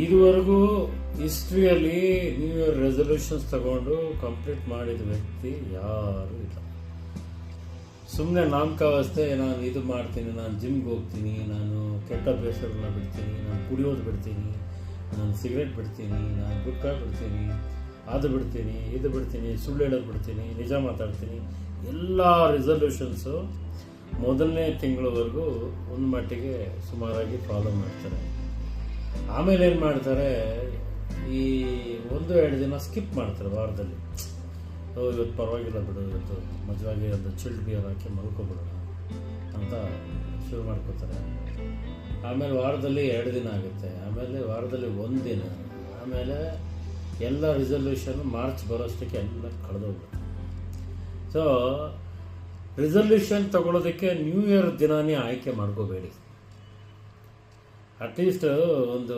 ಇದುವರೆಗೂ ಹಿಸ್ಟ್ರಿಯಲ್ಲಿ new year resolutions ತಗೊಂಡು complete ಮಾಡಿದ ವ್ಯಕ್ತಿ ಯಾರೂ ಇಲ್ಲ. ಸುಮ್ಮನೆ ನಾಮಕಾವಸ್ಥೆ, ನಾನು ಇದು ಮಾಡ್ತೀನಿ, ನಾನು ಜಿಮ್ಗೆ ಹೋಗ್ತೀನಿ, ನಾನು ಕೆಟ್ಟ ಅಭ್ಯಾಸಗಳನ್ನ ಬಿಡ್ತೀನಿ, ನಾನು ಕುಡಿಯೋದು ಬಿಡ್ತೀನಿ, ನಾನು ಸಿಗರೇಟ್ ಬಿಡ್ತೀನಿ, ನಾನು ಗುಟ್ಕಾ ಬಿಡ್ತೀನಿ, ಅದು ಬಿಡ್ತೀನಿ, ಇದು ಬಿಡ್ತೀನಿ, ಸುಳ್ಳು ಹೇಳೋದು ಬಿಡ್ತೀನಿ, ನಿಜ ಮಾತಾಡ್ತೀನಿ, ಎಲ್ಲ ರೆಸಲ್ಯೂಷನ್ಸು ಮೊದಲನೇ ತಿಂಗಳವರೆಗೂ ಒಂದು ಮಟ್ಟಿಗೆ ಸುಮಾರಾಗಿ ಫಾಲೋ ಮಾಡ್ತಾರೆ. ಆಮೇಲೆ ಏನು ಮಾಡ್ತಾರೆ, ಈ 1-2 ದಿನ ಸ್ಕಿಪ್ ಮಾಡ್ತಾರೆ ವಾರದಲ್ಲಿ. ಇವತ್ತು ಪರವಾಗಿಲ್ಲ ಬಿಡು, ಇವತ್ತು ಮಜವಾಗಿ ಒಂದು ಚಿಲ್ಡ್ ಬಿಯರ್ ಹಾಕಿ ಮಲ್ಕೊಬಿಡೋಣ ಅಂತ ಶುರು ಮಾಡ್ಕೋತಾರೆ. ಆಮೇಲೆ ವಾರದಲ್ಲಿ 2 ದಿನ ಆಗುತ್ತೆ, ಆಮೇಲೆ ವಾರದಲ್ಲಿ 1 ದಿನ, ಆಮೇಲೆ ಎಲ್ಲ ರಿಸಲ್ಯೂಷನ್ ಮಾರ್ಚ್ ಬರೋಷ್ಟಕ್ಕೆ ಎಲ್ಲ ಕಳೆದೋಗ್ಬಿಡುತ್ತೆ. ಸೊ ರಿಸಲ್ಯೂಷನ್ ತಗೊಳ್ಳೋದಕ್ಕೆ ನ್ಯೂ ಇಯರ್ ದಿನಾನೇ ಆಯ್ಕೆ ಮಾಡ್ಕೋಬೇಡಿ. ಅಟ್ಲೀಸ್ಟ್ ಒಂದು